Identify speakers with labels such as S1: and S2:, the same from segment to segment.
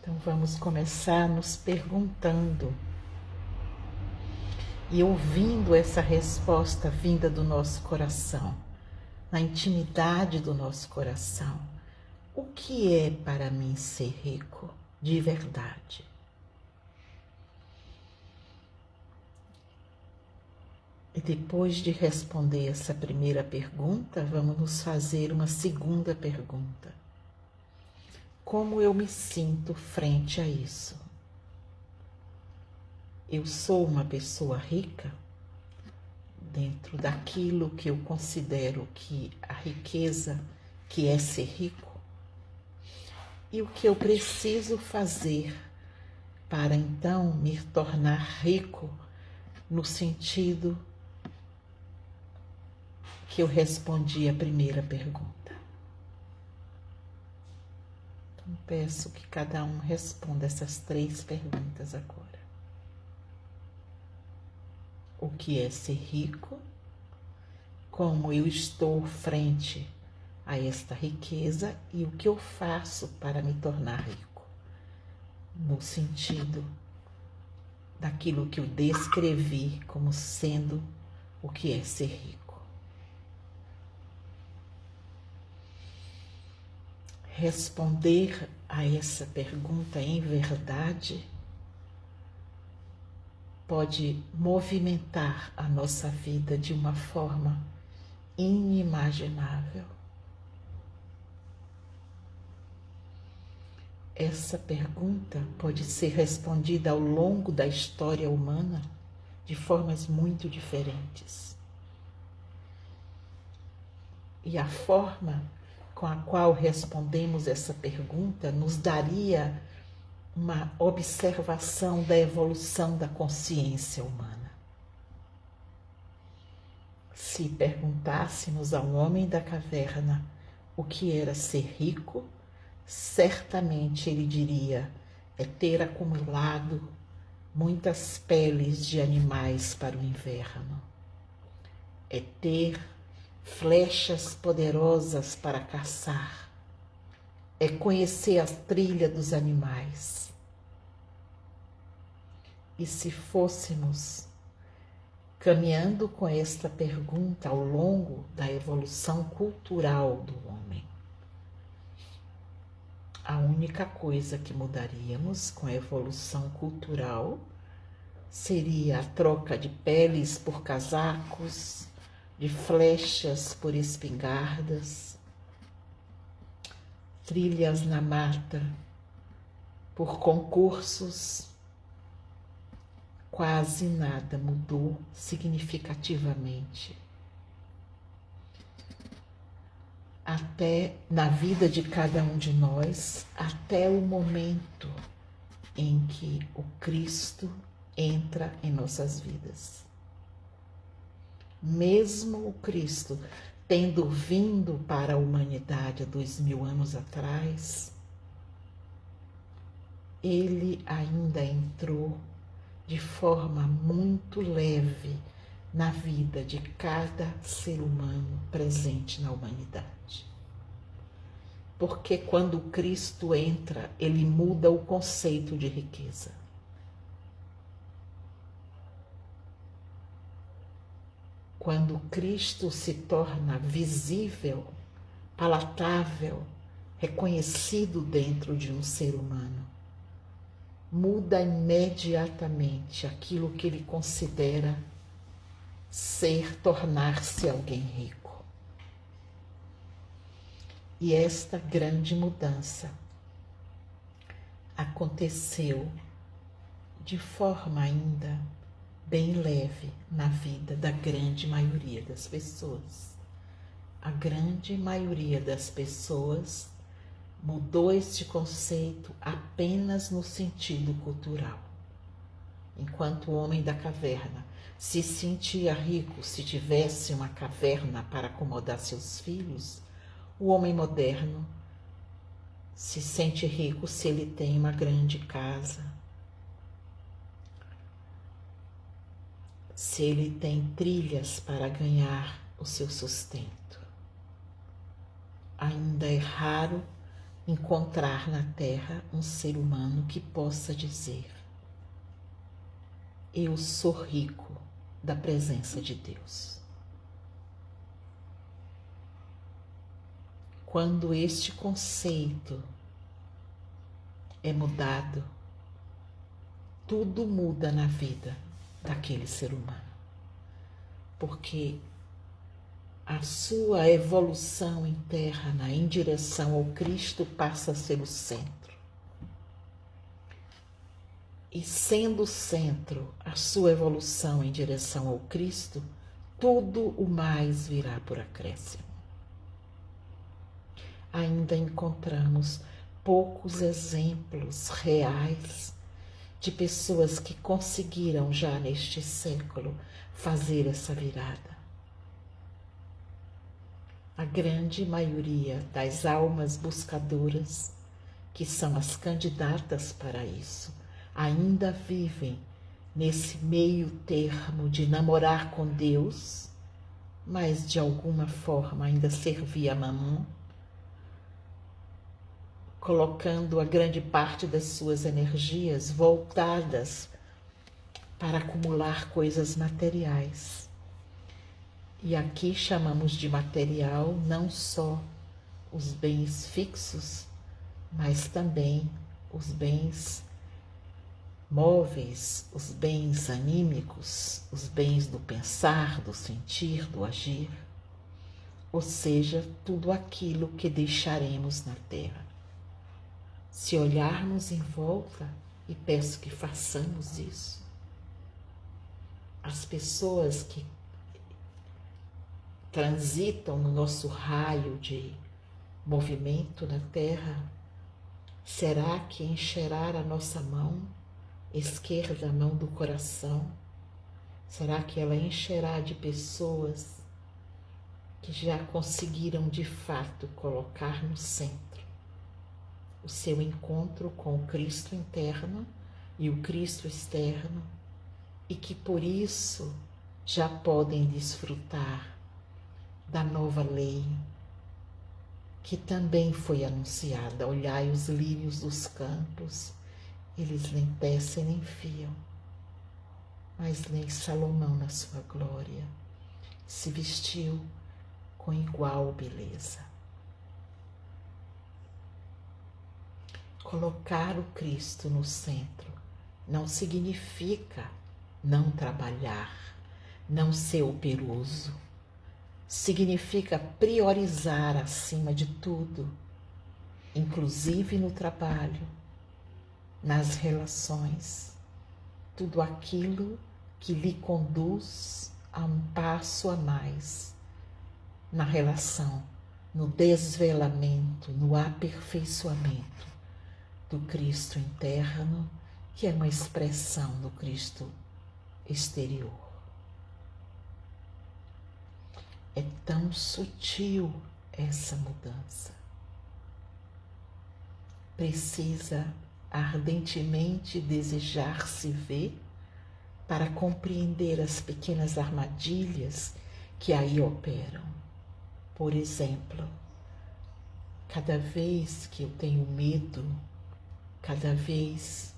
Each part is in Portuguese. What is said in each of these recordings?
S1: Então vamos começar nos perguntando e ouvindo essa resposta vinda do nosso coração, na intimidade do nosso coração. O que é para mim ser rico de verdade? E depois de responder essa primeira pergunta, vamos nos fazer uma segunda pergunta. Como eu me sinto frente a isso? Eu sou uma pessoa rica dentro daquilo que eu considero que a riqueza, que é ser rico? E o que eu preciso fazer para então me tornar rico no sentido que eu respondi a primeira pergunta? Então peço que cada um responda essas 3 perguntas agora. O que é ser rico? Como eu estou frente a esta riqueza e o que eu faço para me tornar rico? No sentido daquilo que eu descrevi como sendo o que é ser rico. Responder a essa pergunta em verdade pode movimentar a nossa vida de uma forma inimaginável. Essa pergunta pode ser respondida ao longo da história humana de formas muito diferentes. E a forma com a qual respondemos essa pergunta nos daria uma observação da evolução da consciência humana. Se perguntássemos a um homem da caverna o que era ser rico, certamente ele diria: é ter acumulado muitas peles de animais para o inverno, é ter flechas poderosas para caçar, é conhecer a trilha dos animais. E se fôssemos caminhando com esta pergunta ao longo da evolução cultural do homem, a única coisa que mudaríamos com a evolução cultural seria a troca de peles por casacos, de flechas por espingardas, trilhas na mata por concursos. Quase nada mudou significativamente. Até na vida de cada um de nós, até o momento em que o Cristo entra em nossas vidas. Mesmo o Cristo tendo vindo para a humanidade há 2000 anos atrás, ele ainda entrou de forma muito leve na vida de cada ser humano presente na humanidade. Porque quando Cristo entra, ele muda o conceito de riqueza. Quando Cristo se torna visível, palatável, reconhecido dentro de um ser humano, muda imediatamente aquilo que ele considera ser tornar-se alguém rico. E esta grande mudança aconteceu de forma ainda bem leve na vida da grande maioria das pessoas. A grande maioria das pessoas mudou este conceito apenas no sentido cultural. Enquanto o homem da caverna se sentia rico se tivesse uma caverna para acomodar seus filhos, o homem moderno se sente rico se ele tem uma grande casa, se ele tem trilhas para ganhar o seu sustento. Ainda é raro encontrar na Terra um ser humano que possa dizer: eu sou rico da presença de Deus. Quando este conceito é mudado, tudo muda na vida daquele ser humano, porque a sua evolução interna em direção ao Cristo passa a ser o centro. E sendo o centro a sua evolução em direção ao Cristo, tudo o mais virá por acréscimo. Ainda encontramos poucos exemplos reais de pessoas que conseguiram já neste século fazer essa virada. A grande maioria das almas buscadoras, que são as candidatas para isso, ainda vivem nesse meio termo de namorar com Deus, mas de alguma forma ainda servir a Mamon, colocando a grande parte das suas energias voltadas para acumular coisas materiais. E aqui chamamos de material não só os bens fixos, mas também os bens móveis, os bens anímicos, os bens do pensar, do sentir, do agir, ou seja, tudo aquilo que deixaremos na Terra. Se olharmos em volta, e peço que façamos isso, as pessoas que transitam no nosso raio de movimento na Terra, será que encherá a nossa mão esquerda, a mão do coração? Será que ela encherá de pessoas que já conseguiram de fato colocar no centro o seu encontro com o Cristo interno e o Cristo externo, e que por isso já podem desfrutar da nova lei que também foi anunciada? Olhai os lírios dos campos, eles nem tecem nem fiam, mas nem Salomão na sua glória se vestiu com igual beleza. Colocar o Cristo no centro não significa não trabalhar, não ser operoso. Significa priorizar acima de tudo, inclusive no trabalho, nas relações, tudo aquilo que lhe conduz a um passo a mais na relação, no desvelamento, no aperfeiçoamento do Cristo interno, que é uma expressão do Cristo exterior. É tão sutil essa mudança. Precisa ardentemente desejar se ver para compreender as pequenas armadilhas que aí operam. Por exemplo, cada vez que eu tenho medo, cada vez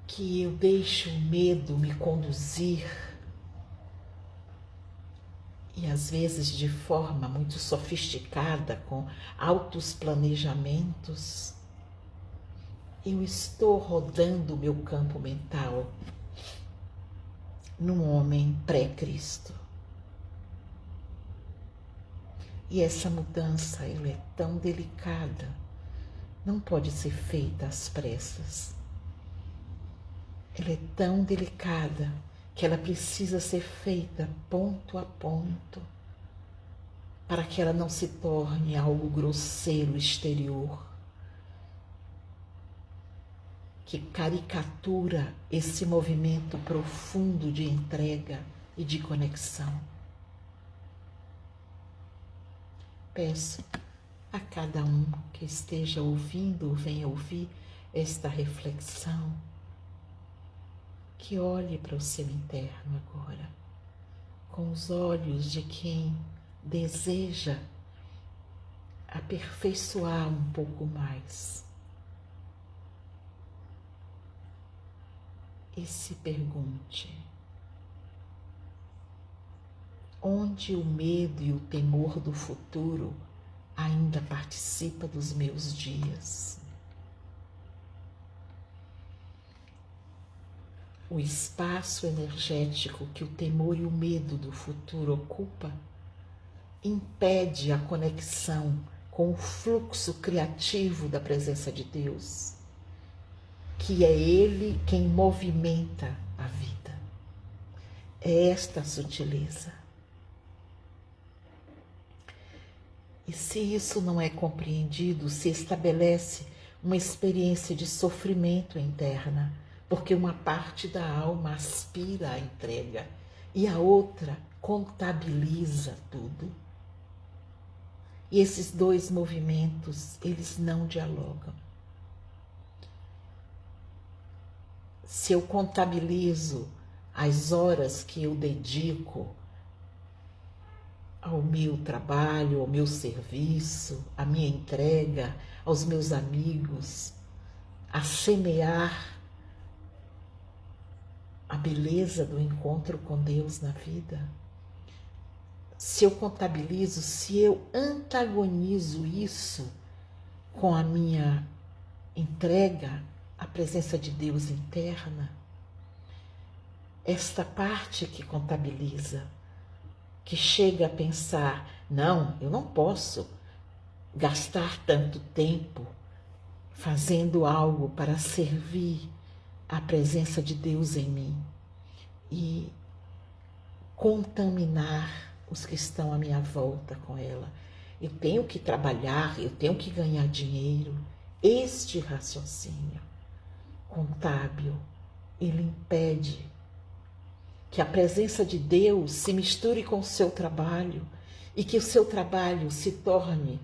S1: que eu deixo o medo me conduzir, e às vezes de forma muito sofisticada, com altos planejamentos, eu estou rodando o meu campo mental num homem pré-Cristo. E essa mudança, ela é tão delicada, não pode ser feita às pressas. Ela é tão delicada que ela precisa ser feita ponto a ponto, para que ela não se torne algo grosseiro exterior, que caricatura esse movimento profundo de entrega e de conexão. Peço a cada um que esteja ouvindo ou venha ouvir esta reflexão, que olhe para o seu interno agora, com os olhos de quem deseja aperfeiçoar um pouco mais. E se pergunte: onde o medo e o temor do futuro ainda participa dos meus dias? O espaço energético que o temor e o medo do futuro ocupa impede a conexão com o fluxo criativo da presença de Deus, que é Ele quem movimenta a vida. É esta a sutileza. E se isso não é compreendido, se estabelece uma experiência de sofrimento interna, porque uma parte da alma aspira à entrega e a outra contabiliza tudo. E esses dois movimentos, eles não dialogam. Se eu contabilizo as horas que eu dedico ao meu trabalho, ao meu serviço, à minha entrega, aos meus amigos, a semear a beleza do encontro com Deus na vida, se eu contabilizo, se eu antagonizo isso com a minha entrega à presença de Deus interna, esta parte que contabiliza, que chega a pensar, não, eu não posso gastar tanto tempo fazendo algo para servir a presença de Deus em mim e contaminar os que estão à minha volta com ela. Eu tenho que trabalhar, eu tenho que ganhar dinheiro. Este raciocínio contábil, ele impede que a presença de Deus se misture com o seu trabalho e que o seu trabalho se torne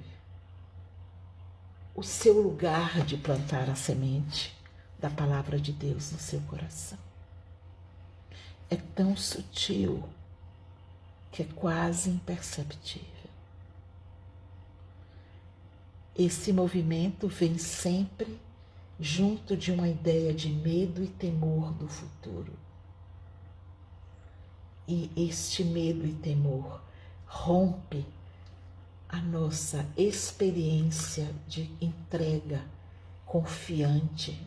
S1: o seu lugar de plantar a semente da palavra de Deus no seu coração. É tão sutil que é quase imperceptível. Esse movimento vem sempre junto de uma ideia de medo e temor do futuro. E este medo e temor rompe a nossa experiência de entrega confiante,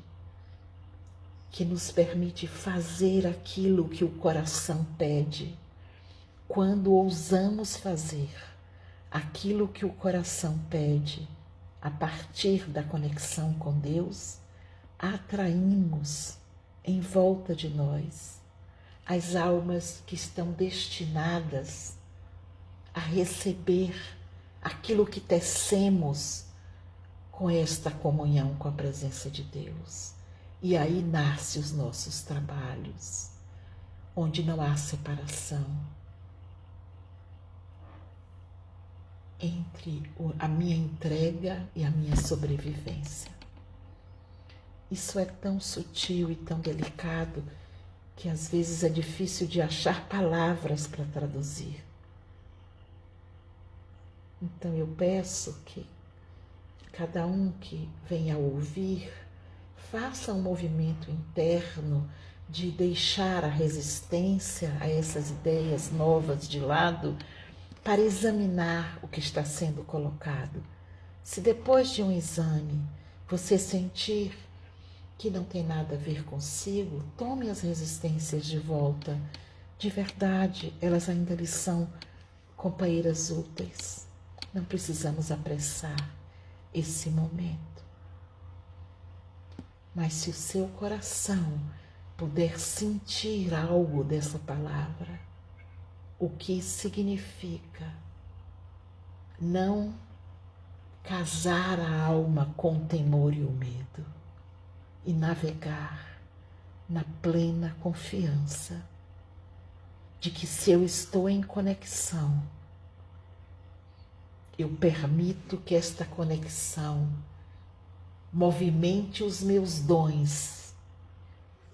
S1: que nos permite fazer aquilo que o coração pede. Quando ousamos fazer aquilo que o coração pede, a partir da conexão com Deus, atraímos em volta de nós as almas que estão destinadas a receber aquilo que tecemos com esta comunhão com a presença de Deus. E aí nascem os nossos trabalhos, onde não há separação entre a minha entrega e a minha sobrevivência. Isso é tão sutil e tão delicado que às vezes é difícil de achar palavras para traduzir. Então eu peço que cada um que venha a ouvir faça um movimento interno de deixar a resistência a essas ideias novas de lado para examinar o que está sendo colocado. Se depois de um exame você sentir que não tem nada a ver consigo, tome as resistências de volta. De verdade, elas ainda lhe são companheiras úteis. Não precisamos apressar esse momento. Mas se o seu coração puder sentir algo dessa palavra, o que significa não casar a alma com o temor e o medo e navegar na plena confiança de que se eu estou em conexão, eu permito que esta conexão movimente os meus dons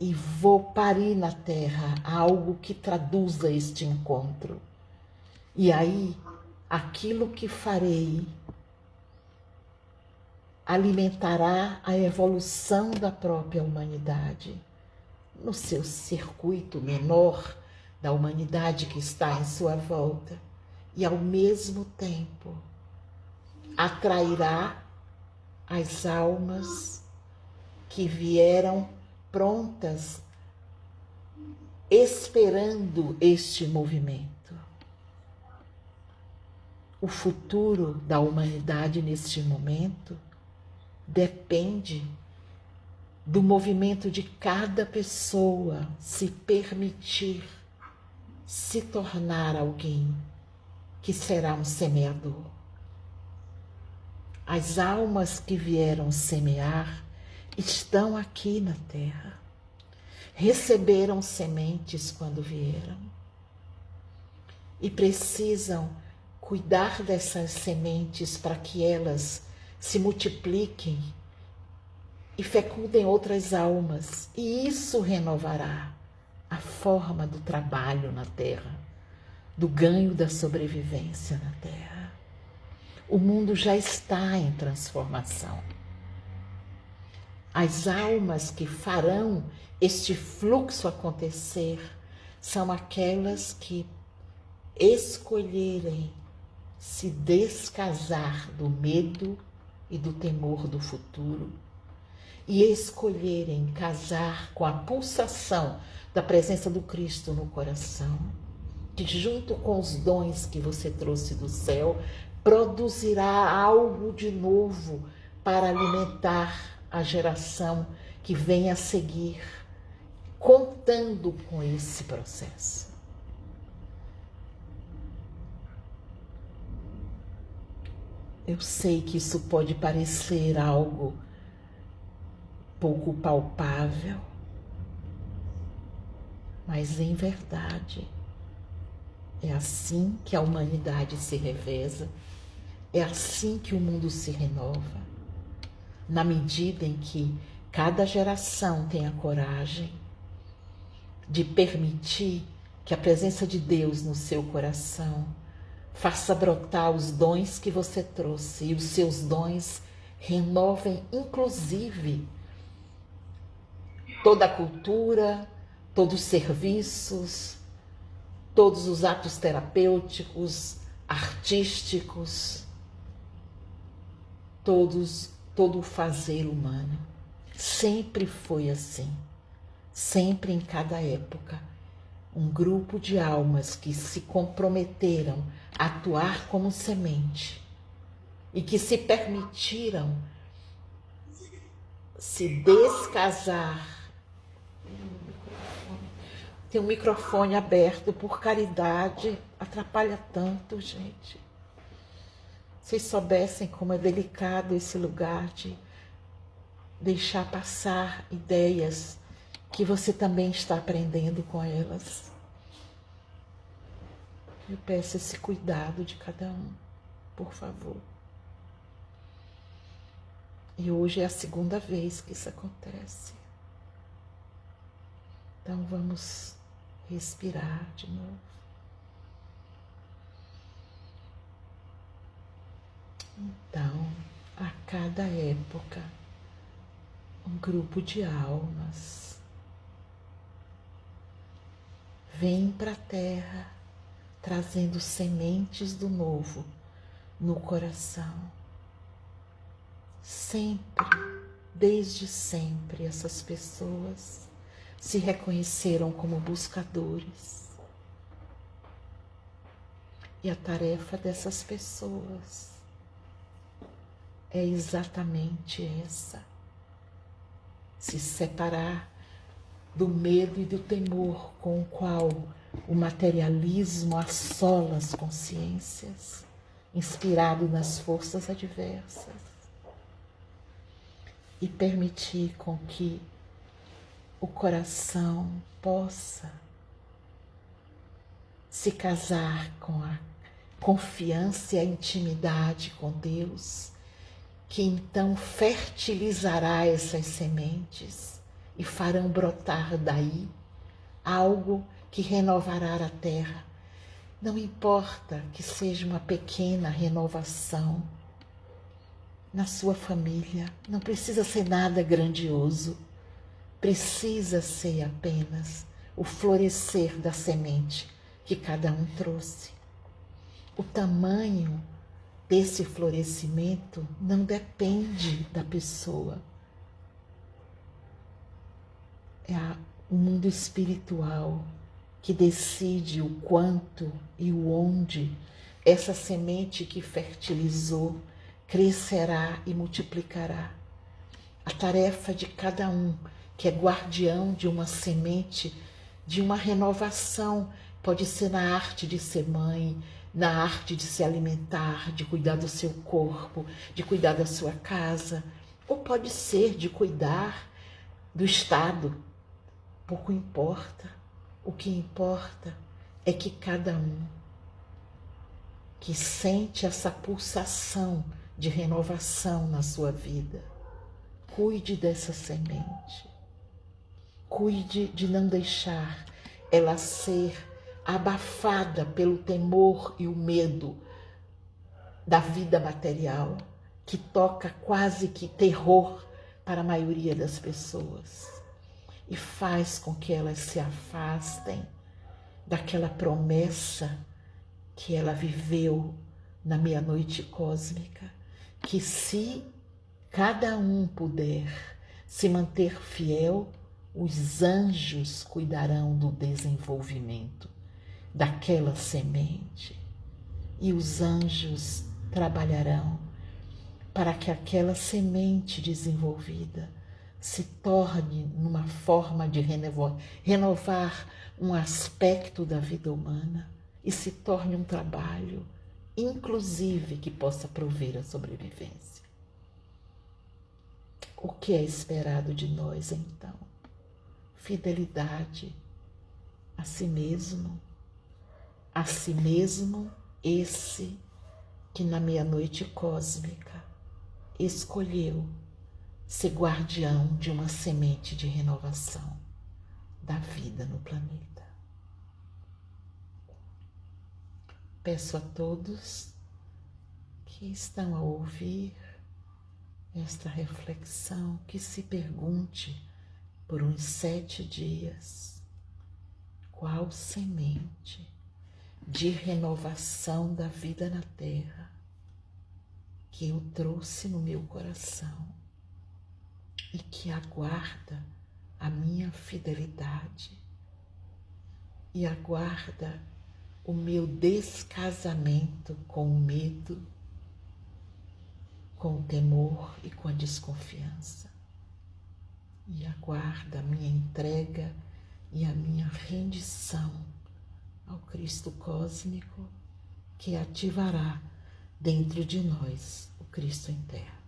S1: e vou parir na terra algo que traduza este encontro. E aí, aquilo que farei alimentará a evolução da própria humanidade, no seu circuito menor da humanidade que está em sua volta, e ao mesmo tempo atrairá as almas que vieram prontas, esperando este movimento. O futuro da humanidade neste momento depende do movimento de cada pessoa se permitir se tornar alguém que será um semeador. As almas que vieram semear estão aqui na Terra. Receberam sementes quando vieram e precisam cuidar dessas sementes para que elas se multipliquem e fecundem outras almas. E isso renovará a forma do trabalho na Terra, do ganho da sobrevivência na Terra. O mundo já está em transformação. As almas que farão este fluxo acontecer são aquelas que escolherem se descasar do medo e do temor do futuro e escolherem casar com a pulsação da presença do Cristo no coração, que junto com os dons que você trouxe do céu, produzirá algo de novo para alimentar a geração que vem a seguir, contando com esse processo. Eu sei que isso pode parecer algo pouco palpável, mas em verdade é assim que a humanidade se reveza, é assim que o mundo se renova, na medida em que cada geração tem a coragem de permitir que a presença de Deus no seu coração faça brotar os dons que você trouxe e os seus dons renovem, inclusive, toda a cultura, todos os serviços, todos os atos terapêuticos, artísticos, todo o fazer humano. Sempre foi assim, sempre em cada época. Um grupo de almas que se comprometeram a atuar como semente e que se permitiram se descasar. Tem um microfone aberto, por caridade, atrapalha tanto, gente. Vocês soubessem como é delicado esse lugar de deixar passar ideias que você também está aprendendo com elas. Eu peço esse cuidado de cada um, por favor. E hoje é a segunda vez que isso acontece. Então vamos respirar de novo. Então, a cada época, um grupo de almas vem para a Terra trazendo sementes do novo no coração. Sempre, desde sempre, essas pessoas se reconheceram como buscadores. E a tarefa dessas pessoas é exatamente essa: se separar do medo e do temor com o qual o materialismo assola as consciências, inspirado nas forças adversas, e permitir com que o coração possa se casar com a confiança e a intimidade com Deus, que então fertilizará essas sementes e farão brotar daí algo que renovará a terra. Não importa que seja uma pequena renovação, na sua família. Não precisa ser nada grandioso. Precisa ser apenas o florescer da semente que cada um trouxe. O tamanho desse florescimento não depende da pessoa. É o mundo espiritual que decide o quanto e o onde essa semente que fertilizou crescerá e multiplicará. A tarefa de cada um, que é guardião de uma semente, de uma renovação, pode ser na arte de ser mãe, na arte de se alimentar, de cuidar do seu corpo, de cuidar da sua casa, ou pode ser de cuidar do Estado. Pouco importa. O que importa é que cada um que sente essa pulsação de renovação na sua vida, cuide dessa semente. Cuide de não deixar ela ser abafada pelo temor e o medo da vida material, que toca quase que terror para a maioria das pessoas e faz com que elas se afastem daquela promessa que ela viveu na meia-noite cósmica, que se cada um puder se manter fiel, os anjos cuidarão do desenvolvimento daquela semente e os anjos trabalharão para que aquela semente desenvolvida se torne numa forma de renovar um aspecto da vida humana e se torne um trabalho, inclusive, que possa prover a sobrevivência. O que é esperado de nós, então? Fidelidade a si mesmo, esse que na meia-noite cósmica escolheu ser guardião de uma semente de renovação da vida no planeta. Peço a todos que estão a ouvir esta reflexão que se pergunte por uns 7 dias qual semente de renovação da vida na Terra que eu trouxe no meu coração e que aguarda a minha fidelidade e aguarda o meu descasamento com o medo, com o temor e com a desconfiança. E aguarda a minha entrega e a minha rendição ao Cristo cósmico que ativará dentro de nós o Cristo interno.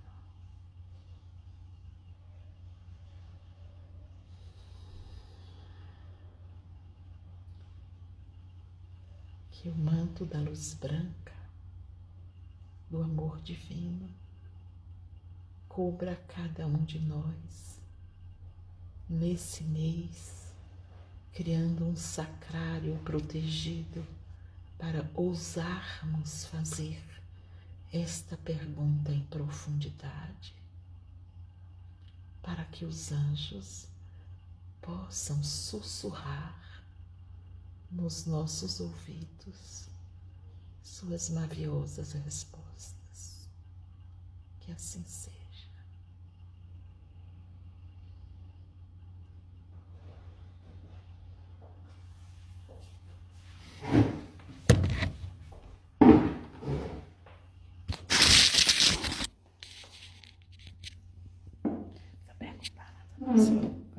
S1: Que o manto da luz branca, do amor divino, cubra cada um de nós nesse mês, criando um sacrário protegido para ousarmos fazer esta pergunta em profundidade, para que os anjos possam sussurrar nos nossos ouvidos suas maviosas respostas. Que assim seja. Essa pergunta,